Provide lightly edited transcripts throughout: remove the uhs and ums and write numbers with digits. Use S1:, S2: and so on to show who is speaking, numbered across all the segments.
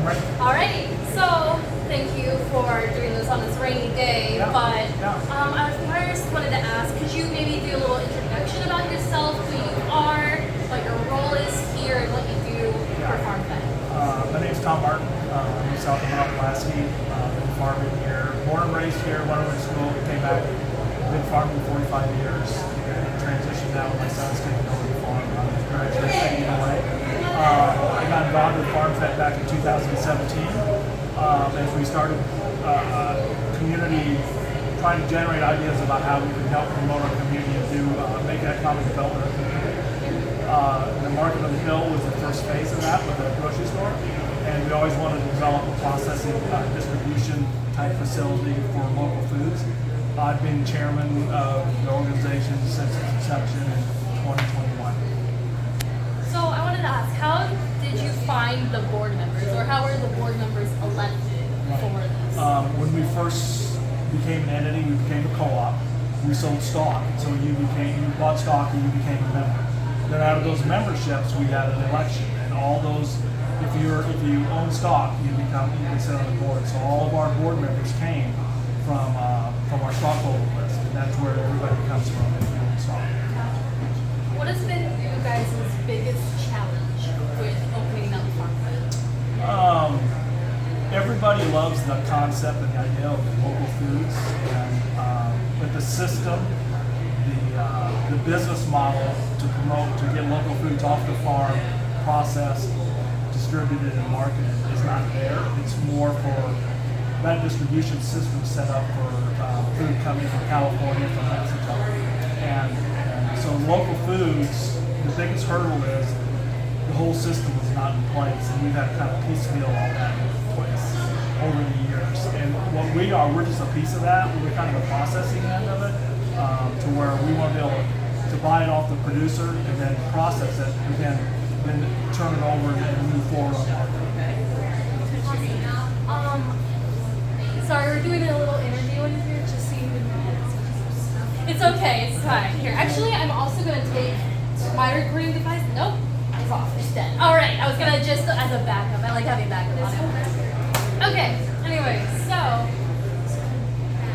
S1: ready.
S2: Alrighty, so thank you for doing this on this rainy day, but I first wanted to ask, could you maybe do a little introduction about yourself, who you are, what your role is here, and what you do for FarmFED?
S1: My name's Tom Martin. I'm south of Mount Pulaski. Been farming here, born and raised here, went over to school, came back, been farming 45 years, and transitioned out. My son's taking over the farm. I'm graduating away. I got involved with FarmFED back in 2017 as we started community, trying to generate ideas about how we can help promote our community and do make economic development of the community. The Market on the Hill was the first phase of that with a grocery store, and we always wanted to develop a processing distribution type facility for local foods. I've been chairman of the organization since its inception in 2021.
S2: So I wanted to ask, how did you find the board members, or how were the board members elected for this?
S1: When we first became an entity, we became a co-op. We sold stock, so you bought stock and you became a member. Then out of those memberships, we had an election, and all those, if you own stock, you can sit on the board. So all of our board members came from our stockholder list, and that's where everybody comes from if you own stock.
S2: What has been you guys' biggest challenge with opening up FarmFED?
S1: Everybody loves the concept and the idea of local foods, but the system, the business model to promote, to get local foods off the farm, processed, distributed, and marketed is not there. It's more for that distribution system set up for food coming from California, from Mexico, and so local foods. The biggest hurdle is the whole system was not in place, and we've had to kind of piecemeal all that in place over the years. And what we are, we're just a piece of that. We're kind of the processing end of it, to where we want to be able to buy it off the producer and then process it, and then turn it over and move forward on that.
S2: Sorry, we're doing a little interview in here, just so you know. It's okay, it's fine. Here, actually, I'm also going to take my recording device. Nope, it's off, it's dead. All right, I was going to just, as a backup, I like having backup on it. Okay, anyway, so,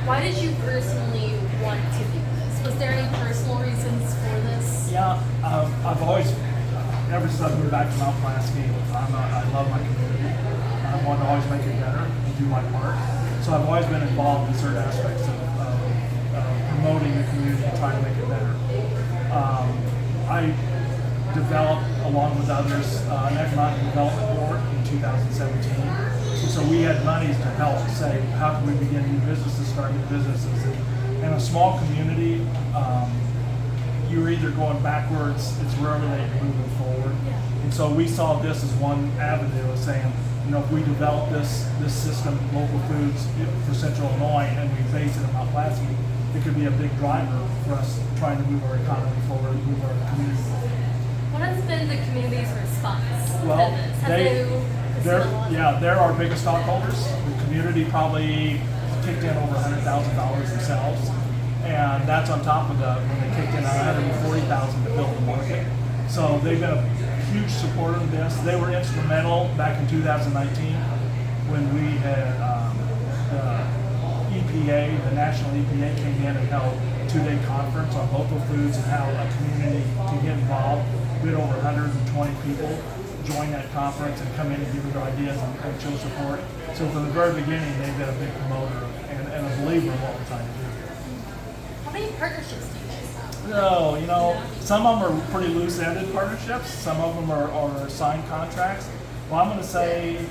S2: why did you personally want to do this? Was there any personal reasons for this?
S1: Yeah, I've always, ever since I've moved back to Mount Pulaski, I love my community. I want to always make it better and do my part. So I've always been involved in certain aspects of promoting the community and trying to make it better. I developed, along with others, an economic development board in 2017. So we had monies to help say, how can we begin new businesses, start new businesses? In a small community, you're either going backwards, it's rarely that you're moving forward. And so we saw this as one avenue of saying, if we develop this system, local foods for Central Illinois, and we base it in Mount Pulaski, it could be a big driver for us trying to move our economy forward, move our community forward.
S2: What has been the community's response
S1: Well,
S2: to this?
S1: they're our biggest stockholders. The community probably kicked in over $100,000 themselves, and that's on top of when they kicked in $140,000 to build the market. So they've been a huge supporter of this. They were instrumental back in 2019 when we had the EPA, the national EPA, came in and held a 2-day conference on local foods and how a community can get involved. We had over 120 people join that conference and come in and give their ideas and show support. So from the very beginning, they've been a big promoter and a believer in what we're trying to do.
S2: How many partnerships do you guys have?
S1: No, some of them are pretty loose-ended partnerships. Some of them are signed contracts. Well, I'm going to say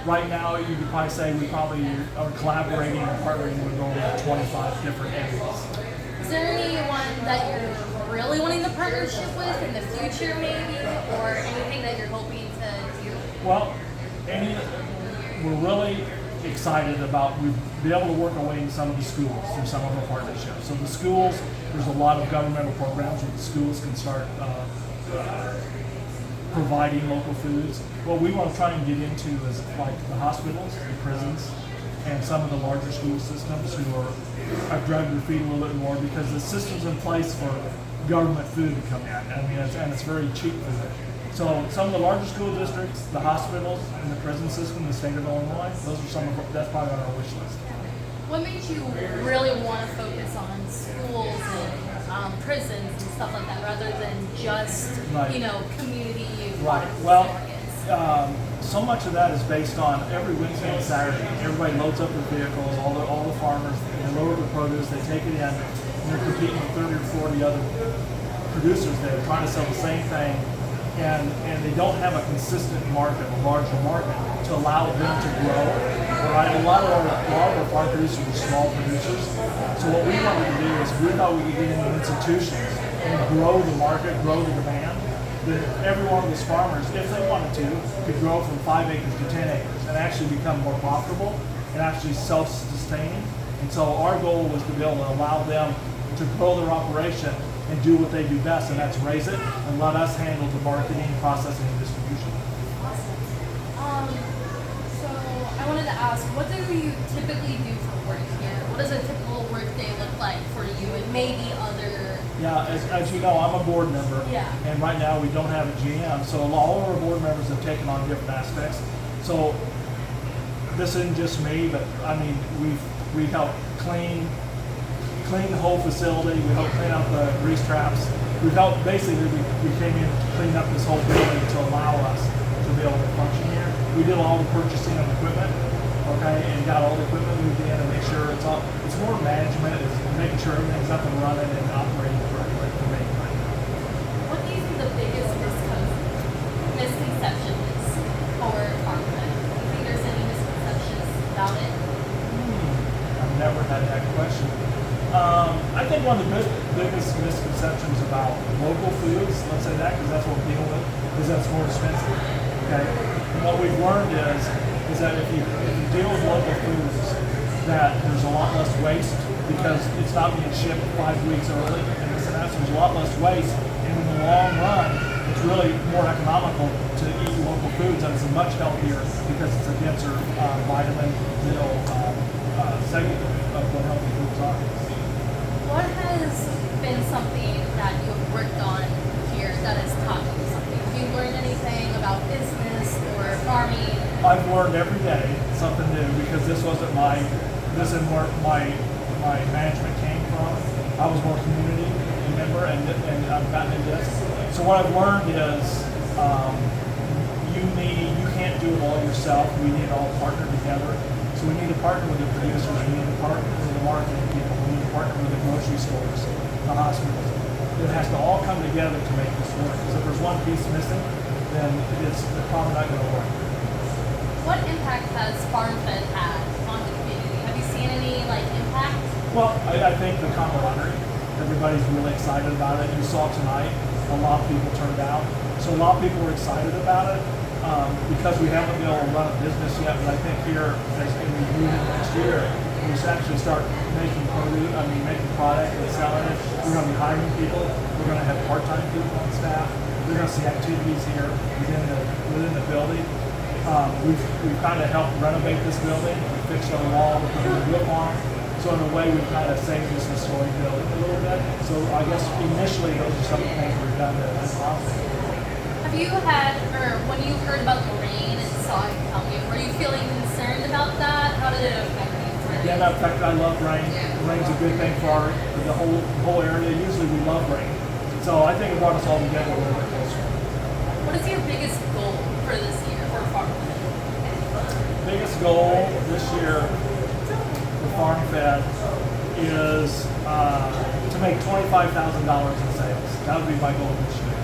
S1: right now, you could probably say we probably are collaborating and partnering with over 25 different entities.
S2: Is there anyone that you're really wanting the partnership with in the future, maybe, or anything that you're hoping to do?
S1: Well, we're really excited about, we'll be able to work our way into some of the schools through some of our partnerships. So the schools, there's a lot of governmental programs where the schools can start providing local foods. What we want to try and get into is like the hospitals, the prisons, and some of the larger school systems who are dragging their feet a little bit more because the system's in place for government food to come in. I mean, it's very cheap food. So some of the larger school districts, the hospitals, and the prison system in the state of Illinois, those are that's probably on our wish list.
S2: What made you really want to focus on schools and prisons and stuff like that, rather than just
S1: Right.
S2: community
S1: Right.
S2: farmers
S1: Well,
S2: markets?
S1: so much of that is based on every Wednesday and Saturday. Everybody loads up their vehicles, all the farmers, they load up the produce, they take it in, and they're competing with 30 or 40 other producers that are trying to sell the same thing, and they don't have a consistent market, a larger market, to allow them to grow. Right? A lot of our farm producers are small producers. So what we wanted to do is we thought we could get into institutions and grow the market, grow the demand. That every one of those farmers, if they wanted to, could grow from 5 acres to 10 acres and actually become more profitable and actually self-sustaining. And so our goal was to be able to allow them to grow their operation and do what they do best, and that's raise it and let us handle the marketing, processing, and distribution.
S2: So I wanted to ask, what do you typically do for work here? What does a typical work day look like for you and maybe other?
S1: Yeah, as you know, I'm a board member,
S2: Yeah.
S1: and right now we don't have a GM, so all of our board members have taken on different aspects. So this isn't just me, but I mean, we help clean the whole facility. We helped clean out the grease traps. We helped, basically, we came in to clean up this whole building to allow us to be able to function here. We did all the purchasing of equipment, okay, and got all the equipment moved in and make sure it's more management, it's making sure everything's up and running and operating correctly for me.
S2: What do you think the biggest misconception is for FarmFED? Do you think there's any misconceptions about it?
S1: I've never had that question. I think one of the biggest misconceptions about local foods, let's say that because that's what we're dealing with, is that it's more expensive. Okay, and what we've learned is that if you deal with local foods, that there's a lot less waste because it's not being shipped 5 weeks early, and this and that, so there's a lot less waste. And in the long run, it's really more economical to eat local foods, and it's much healthier because it's a denser vitamin, segment of what healthy foods are.
S2: What has been something that you've worked on here that has taught you something? Have you learned anything about business or farming?
S1: I've learned every day something new because this isn't where my management came from. I was more community member, and I've gotten into this. So what I've learned is you can't do it all yourself. We need to all partner together. So we need to partner with the producers, we need to partner with the marketing people, we need to partner with the grocery stores, the hospitals. It has to all come together to make this work. Because if there's one piece missing, then it's probably not going to work.
S2: What impact has FarmFED had on the community? Have you seen any impact?
S1: Well, I think the camaraderie, everybody's really excited about it. You saw tonight, a lot of people turned out. So a lot of people were excited about it. Because we haven't been able to run a business yet, but I think here, as we move into next year, we should actually start making product and selling it. We're going to be hiring people. We're going to have part-time people on staff. We're going to see activities here within the building. We've kind of helped renovate this building. We fixed our wall, we put a roof on. So in a way, we've kind of saved this historic building a little bit. So I guess initially, those are some of the things we've done that's positive.
S2: Have you had, or when you heard about the rain and saw it coming, were you feeling concerned about that? How did it affect you?
S1: Yeah, in fact, I love rain. Rain's a good thing for the whole area. Usually we love rain. So I think it brought us all together a little bit closer.
S2: What is your biggest goal for this year for FarmFED?
S1: Biggest goal this year for FarmFED is to make $25,000 in sales. That would be my goal this year.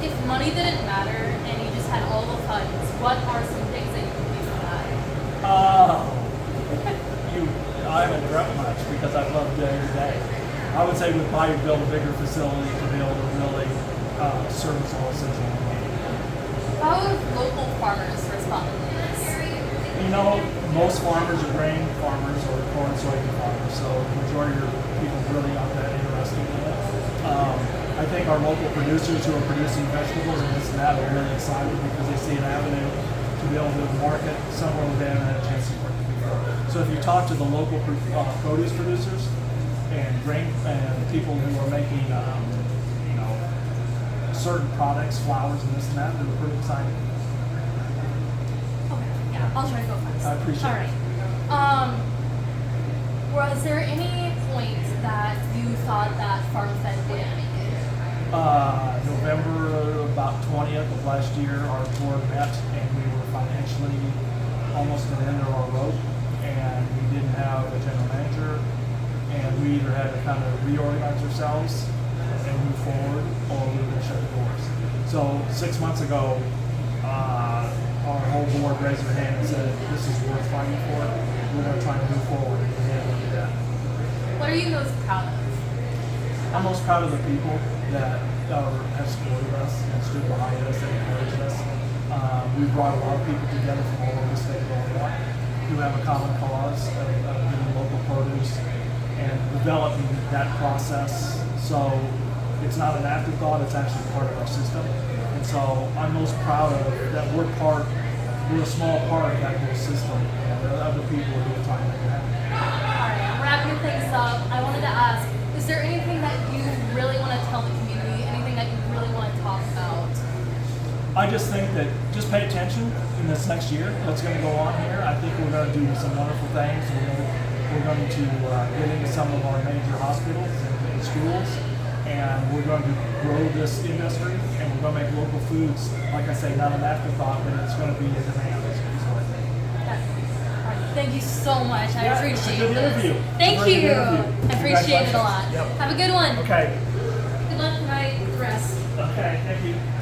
S2: If money didn't matter and you just had all the funds, what are some things that you would do for that?
S1: I haven't dreamt much because I've loved it every day. I would say we'd probably build a bigger facility to be able to really service all essential needs.
S2: How have local farmers responded to this?
S1: Most farmers are grain farmers or corn, soybean farmers, so the majority of people really aren't that interested in it. I think our local producers who are producing vegetables and this and that are really excited because they see an avenue to be able to market somewhere where they haven't had a chance to work before. So if you talk to the local produce producers and grain and people who are making certain products, flowers and this and that, that are pretty exciting.
S2: Okay, yeah, I'll try to go fast.
S1: I appreciate
S2: All
S1: it.
S2: right. Was there any point that you thought that FarmFED wouldn't make it?
S1: November about 20th of last year, our board met and we were financially almost at the end of our rope, and we didn't have a general manager, and we either had to kind of reorganize ourselves and move forward, or we were going to shut the doors. So 6 months ago, our whole board raised their hand and said, "This is worth fighting for. We're going to try and move forward." And we had to do that.
S2: What are you most proud of?
S1: I'm most proud of the people that have supported us and stood behind us and encouraged us. We've brought a lot of people together from all over the state of Illinois who have a common cause of getting local produce and developing that process. So it's not an afterthought, it's actually part of our system. And so I'm most proud of that we're a small part of that whole system, and there are other people who are trying to make it happen.
S2: Alright, I'm wrapping things up. I wanted to ask, is there anything that you really want to tell the community? Anything that you really want to talk about?
S1: I just think that just pay attention in this next year that's going to go on here. I think we're going to do some wonderful things. We're going to get into some of our major hospitals and schools, and we're going to grow this industry, and we're going to make local foods, like I say, not an afterthought, but it's going to be in demand. Is what I think.
S2: Alright, thank you so much. I
S1: Yeah,
S2: appreciate
S1: it's a good
S2: this.
S1: interview.
S2: Thank
S1: Very
S2: you.
S1: good interview.
S2: I appreciate it a lot.
S1: Congratulations. Yep.
S2: Have a good one.
S1: Okay.
S2: Good luck tonight. The rest.
S1: Okay. Thank you.